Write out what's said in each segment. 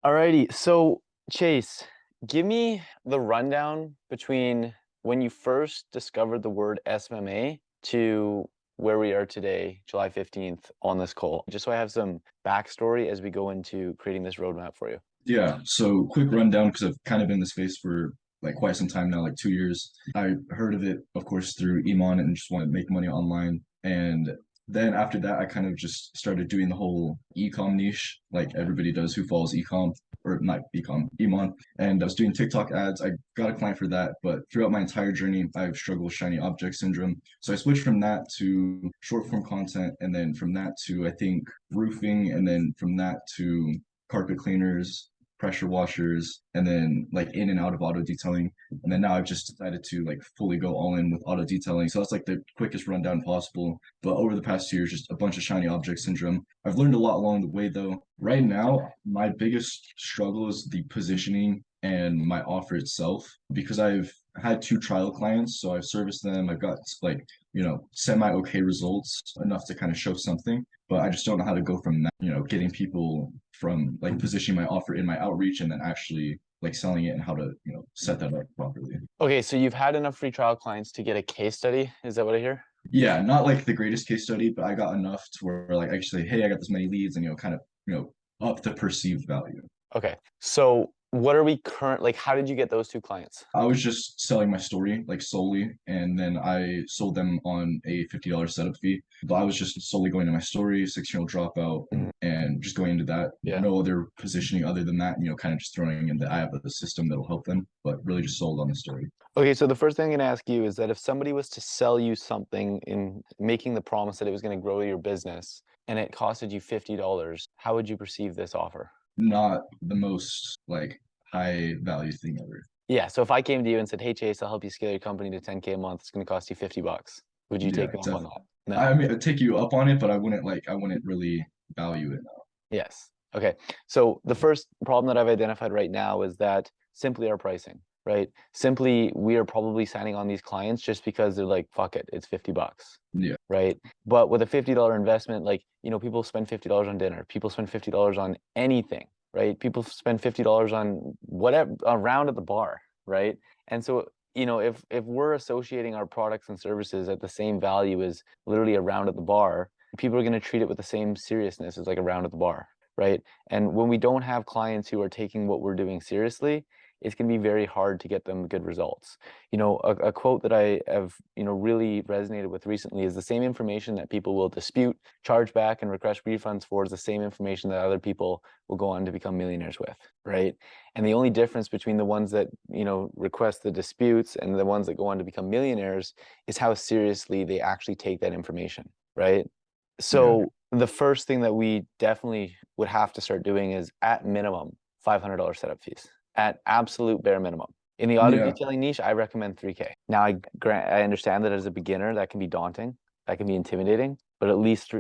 Alrighty, so Chase, give me the rundown between when you first discovered the word SMMA to where we are today, July 15th, on this call, just so I have some backstory as we go into creating this roadmap for you. Yeah, so quick rundown because I've kind of been in the space for like quite some time now, like 2 years. I heard of it, of course, through Iman and just wanted to make money online. And then after that, I kind of just started doing the whole ecom niche, like everybody does who follows ecom, or not ecom, Iman. And I was doing TikTok ads. I got a client for that, but throughout my entire journey, I've struggled with shiny object syndrome. So I switched from that to short form content, and then from that to I think roofing, and then from that to carpet cleaners, pressure washers, and then like in and out of auto detailing. And then now I've just decided to like fully go all in with auto detailing. So that's like the quickest rundown possible. But over the past years, just a bunch of shiny object syndrome. I've learned a lot along the way though. Right now, my biggest struggle is the positioning and my offer itself because I've had two trial clients, so I've serviced them. I've got like, semi okay results enough to kind of show something, but I just don't know how to go from that, getting people from like positioning my offer in my outreach and then actually like selling it and how to, set that up properly. Okay, so you've had enough free trial clients to get a case study. Is that what I hear? Yeah, not like the greatest case study, but I got enough to where like I actually, hey, I got this many leads and kind of, up the perceived value. Okay, so what are we like, how did you get those two clients? I was just selling my story like solely, and then I sold them on a $50 setup fee. But I was just solely going to my story, 6-year-old dropout, Mhm. and just going into that. Yeah. No other positioning other than that, kind of just throwing in that I have a system that'll help them, but really just sold on the story. Okay, so the first thing I'm going to ask you is that if somebody was to sell you something in making the promise that it was going to grow your business and it costed you $50, how would you perceive this offer? Not the most like high value thing ever. Yeah, so if I came to you and said, "Hey Chase, I'll help you scale your company to 10K a month, it's going to cost you $50." Would you Yeah, take me up on definitely. that? I No. mean, I'd take you up on it, but I wouldn't really value it now. Yes. Okay. So the first problem that I've identified right now is that simply our pricing, right? Simply, we are probably signing on these clients just because they're like, fuck it, it's $50, Yeah. right? But with a $50 investment, like, people spend $50 on dinner, people spend $50 on anything, right? People spend $50 on whatever, a round at the bar, right? And so, if we're associating our products and services at the same value as literally a round at the bar, people are going to treat it with the same seriousness as like a round at the bar, right? And when we don't have clients who are taking what we're doing seriously, it's going to be very hard to get them good results. A quote that I have, really resonated with recently is the same information that people will dispute, charge back, and request refunds for is the same information that other people will go on to become millionaires with, right? And the only difference between the ones that, request the disputes and the ones that go on to become millionaires is how seriously they actually take that information, right? Yeah. So the first thing that we definitely would have to start doing is at minimum $500 setup fees at absolute bare minimum. In the auto Yeah. detailing niche, I recommend 3K. Now I understand that as a beginner that can be daunting, that can be intimidating, but at least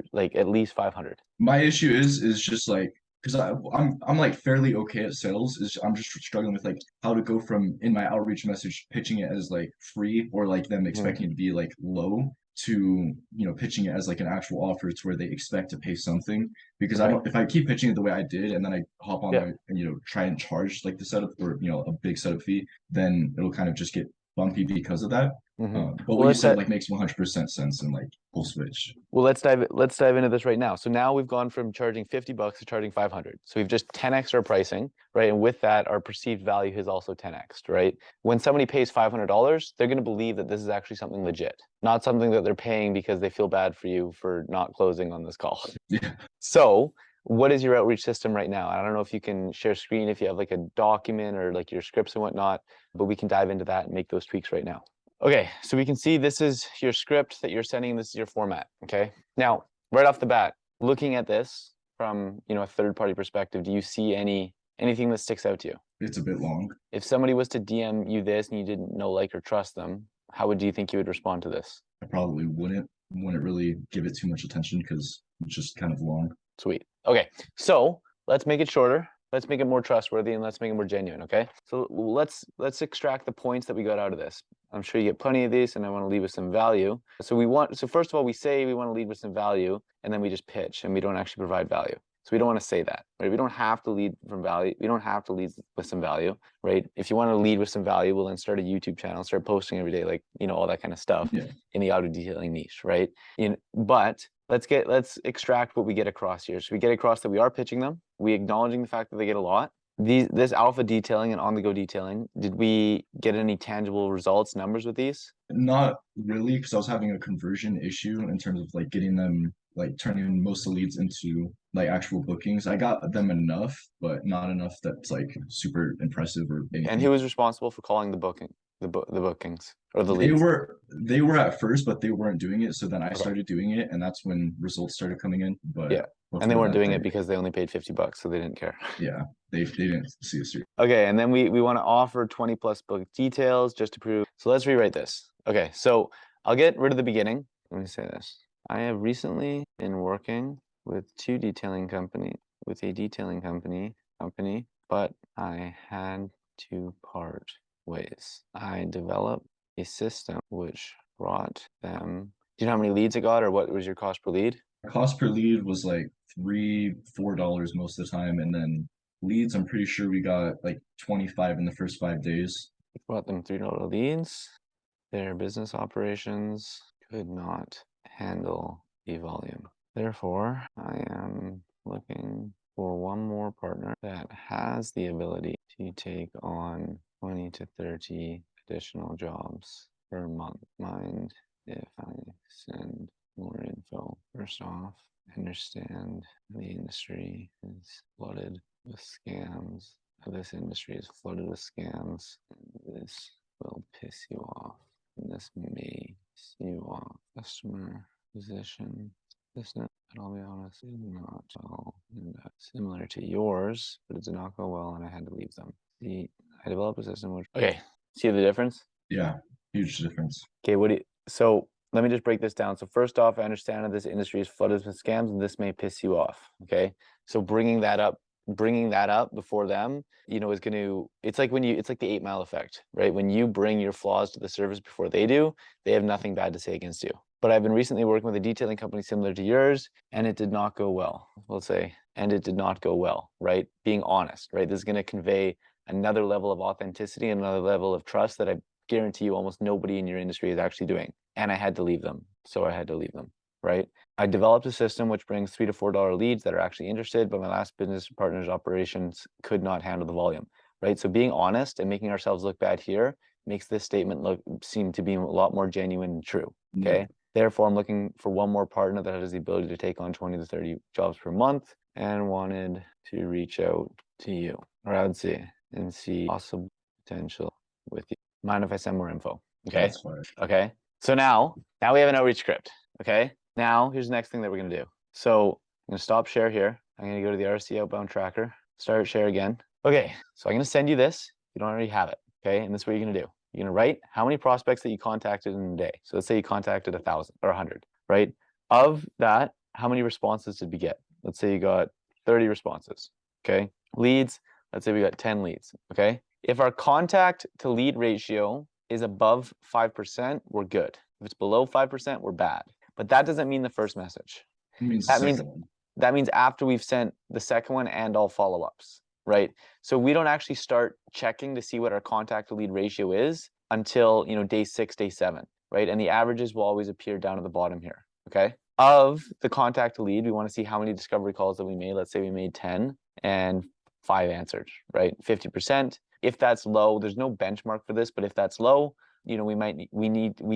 500. My issue is just like because I'm like fairly okay at sales. I'm just struggling with like how to go from in my outreach message pitching it as like free or like them Mhm. expecting it to be like low to pitching it as like an actual offer to where they expect to pay something. Because I Okay. don't if I keep pitching it the way I did and then I hop on Yeah. there and try and charge like the setup or a big setup fee, then it'll kind of just get bumpy because of that. hmm But Well, what you said like makes 100% sense and like full switch. let's dive into this right now. So now we've gone from charging $50 to charging 500. So we've just 10x our pricing, right? And with that, our perceived value has also 10x, right? When somebody pays $500, they're going to believe that this is actually something legit, not something that they're paying because they feel bad for you for not closing on this call. Yeah. So what is your outreach system right now? I don't know if you can share screen, if you have like a document or like your scripts and whatnot, but we can dive into that and make those tweaks right now. Okay, so we can see this is your script that you're sending. This is your format, okay? Now, right off the bat, looking at this from, a third-party perspective, do you see anything that sticks out to you? It's a bit long. If somebody was to DM you this and you didn't know, like, or trust them, how would you think you would respond to this? I probably wouldn't really give it too much attention because it's just kind of long. Sweet. Okay, so let's make it shorter. Let's make it more trustworthy and let's make it more genuine, okay? So let's extract the points that we got out of this. I'm sure you get plenty of these and I want to leave with some value. So first of all, we say we want to lead with some value and then we just pitch and we don't actually provide value. So we don't want to say that, right? We don't have to lead from value. We don't have to lead with some value, right? If you want to lead with some value, well, then start a YouTube channel, start posting every day, like, all that kind of stuff Yeah. in the auto detailing niche, right? But let's extract what we get across here. So we get across that we are pitching them. We acknowledging the fact that they get a lot. This alpha detailing and on-the-go detailing, did we get any tangible results, numbers with these? Not really, because I was having a conversion issue in terms of like getting them, like turning most of the leads into like actual bookings. I got them enough, but not enough that's like super impressive or And anything. who was responsible for calling the bookings or the They leads? were they were at first, but they weren't doing it. So then I Okay. started doing it, and that's when results started coming in. But Yeah. And they before weren't that, doing they it because they only paid $50, so they didn't care. yeah, they didn't see us through. Okay, and then we want to offer 20 plus book details just to prove. So let's rewrite this. Okay, so I'll get rid of the beginning. Let me say this. I have recently been working with a detailing company, but I had to part ways. I developed a system which brought them. Do you know how many leads it got, or what was your cost per lead? Cost per lead was like $3, $4 most of the time, and then leads, I'm pretty sure we got like 25 in the first 5 days. Brought them $3 leads. Their business operations could not handle the volume. Therefore, I am looking for one more partner that has the ability to take on 20 to 30 additional jobs per month. Mind if I send more info? First off, understand the industry is flooded with scams. This industry is flooded with scams. This will piss you off. And this may piss you off. Customer position business, but I'll be honest, it did not well. Similar to yours, but it did not go well, and I had to leave them. I developed a system which. Okay, see the difference? Yeah, huge difference. Okay, so let me just break this down. So first off, I understand that this industry is flooded with scams, and this may piss you off. Okay, so bringing that up before them, is going to. It's like it's like the 8 Mile effect, right? When you bring your flaws to the surface before they do, they have nothing bad to say against you. But I've been recently working with a detailing company similar to yours, and it did not go well. We'll say, and it did not go well, right? Being honest, right? This is going to convey another level of authenticity and another level of trust that I guarantee you almost nobody in your industry is actually doing. And I had to leave them. So I had to leave them, right? I developed a system which brings $3 to $4 leads that are actually interested, but my last business partner's operations could not handle the volume, right? So being honest and making ourselves look bad here makes this statement seem to be a lot more genuine and true, okay? Yeah. Therefore, I'm looking for one more partner that has the ability to take on 20 to 30 jobs per month and wanted to reach out to you, or I would say, and see possible potential with you. Mind if I send more info? Okay. That's fine. Okay. So now we have an outreach script. Okay. Now here's the next thing that we're going to do. So I'm going to stop share here. I'm going to go to the RC outbound tracker, start share again. Okay. So I'm going to send you this. You don't already have it. Okay. And this is what you're going to do. You're going to write how many prospects that you contacted in a day. So let's say you contacted 1,000 or 100, right? Of that, how many responses did we get? Let's say you got 30 responses. Okay. Leads. Let's say we got 10 leads. Okay. If our contact to lead ratio is above 5%, we're good. If it's below 5%, we're bad. But that doesn't mean the first message. It means That the means second one. that means after we've sent the second one and all follow-ups, right? So we don't actually start checking to see what our contact to lead ratio is until, day 6, day 7, right? And the averages will always appear down at the bottom here, okay? Of the contact to lead, we want to see how many discovery calls that we made. Let's say we made 10 and 5 answered, right? 50%. If that's low, there's no benchmark for this, but if that's low, we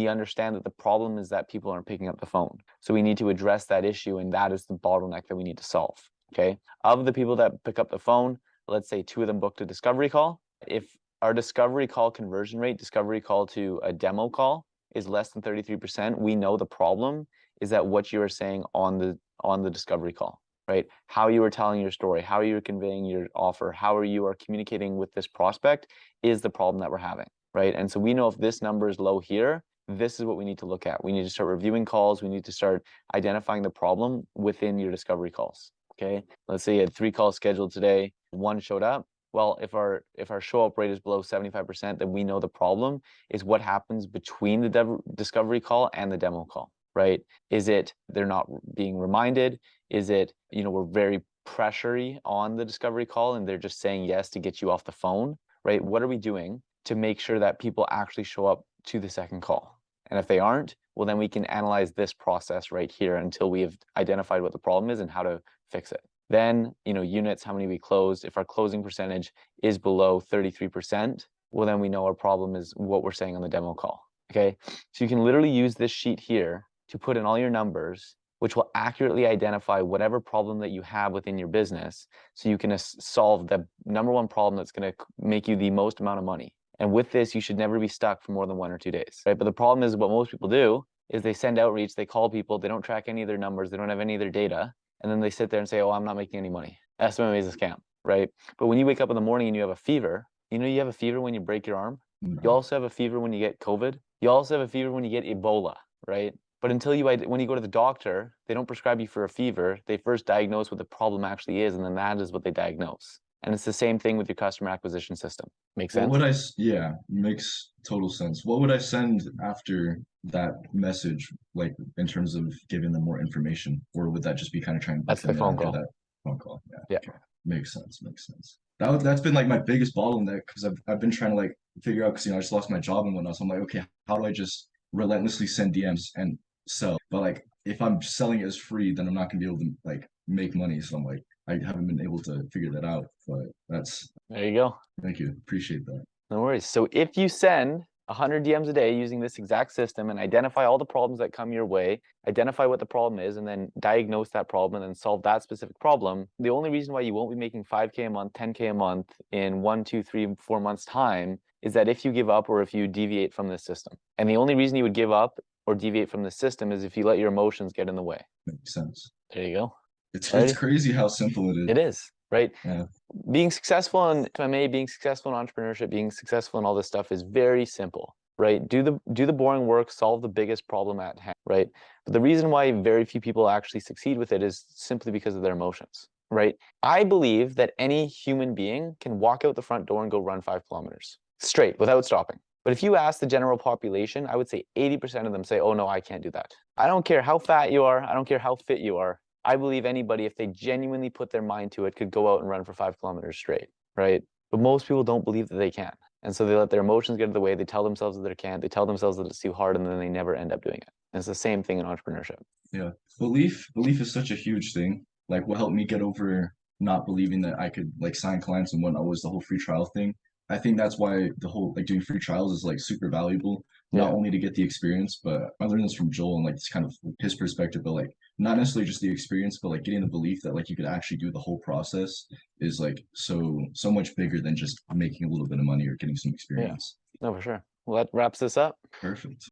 understand that the problem is that people aren't picking up the phone. So we need to address that issue, and that is the bottleneck that we need to solve. Okay. Of the people that pick up the phone, let's say 2 of them booked a discovery call. If our discovery call conversion rate, discovery call to a demo call, is less than 33%, we know the problem is that what you are saying on the discovery call, right? How you are telling your story, how you are conveying your offer, how you are communicating with this prospect is the problem that we're having, right? And so we know if this number is low here, this is what we need to look at. We need to start reviewing calls. We need to start identifying the problem within your discovery calls, okay? Let's say you had 3 calls scheduled today, 1 showed up. Well, if our show up rate is below 75%, then we know the problem is what happens between the discovery call and the demo call, right? Is it they're not being reminded? Is it, we're very pressury on the discovery call and they're just saying yes to get you off the phone, right? What are we doing to make sure that people actually show up to the second call? And if they aren't, well, then we can analyze this process right here until we have identified what the problem is and how to fix it. Then, units, how many we closed. If our closing percentage is below 33%, well, then we know our problem is what we're saying on the demo call. Okay. So you can literally use this sheet here to put in all your numbers, which will accurately identify whatever problem that you have within your business. So you can solve the number one problem that's going to make you the most amount of money. And with this, you should never be stuck for more than 1 or 2 days, right? But the problem is what most people do is they send outreach, they call people, they don't track any of their numbers, they don't have any of their data. And then they sit there and say, oh, I'm not making any money. SMMA is a scam, right? But when you wake up in the morning and you have a fever, you have a fever when you break your arm. You also have a fever when you get COVID. You also have a fever when you get Ebola, right? But when you go to the doctor, they don't prescribe you for a fever. They first diagnose what the problem actually is, and then that is what they diagnose. And it's the same thing with your customer acquisition system. Make sense? Yeah, makes total sense. What would I send after that message, like in terms of giving them more information? Or would that just be kind of trying to book That's the them in phone after call. that phone call? Yeah. Yeah. Okay. Makes sense. Makes sense. That's been like my biggest bottleneck because I've been trying to like figure out because I just lost my job and whatnot. So I'm like, okay, how do I just relentlessly send DMs and sell? But like if I'm selling it as free, then I'm not gonna be able to like make money. So I'm like, I haven't been able to figure that out. But There you go. thank you. Appreciate that. No worries. So if you send 100 DMs a day using this exact system and identify all the problems that come your way, identify what the problem is, and then diagnose that problem and then solve that specific problem, the only reason why you won't be making 5K a month, 10K a month in 1, 2, 3, 4 months time is that if you give up or if you deviate from this system. And the only reason you would give up or deviate from the system is if you let your emotions get in the way. Makes sense. There you go. It's crazy how simple it is. It is, right? Yeah. Being successful in SMMA, being successful in entrepreneurship, being successful in all this stuff is very simple, right? Do the boring work, solve the biggest problem at hand, right? But the reason why very few people actually succeed with it is simply because of their emotions, right? I believe that any human being can walk out the front door and go run 5 kilometers straight without stopping. But if you ask the general population, I would say 80% of them say, oh no, I can't do that. I don't care how fat you are. I don't care how fit you are. I believe anybody, if they genuinely put their mind to it, could go out and run for 5 kilometers straight, right? But most people don't believe that they can. And so they let their emotions get in the way. They tell themselves that they can't. They tell themselves that it's too hard, and then they never end up doing it. And it's the same thing in entrepreneurship. Yeah. Belief is such a huge thing. Like what helped me get over not believing that I could like sign clients and whatnot was the whole free trial thing. I think that's why the whole like doing free trials is like super valuable, not Yeah. only to get the experience, but I learned this from Joel and like it's kind of his perspective, but like not necessarily just the experience, but like getting the belief that like you could actually do the whole process is like so much bigger than just making a little bit of money or getting some Yeah. experience. No, for sure. Well, that wraps this up. Perfect.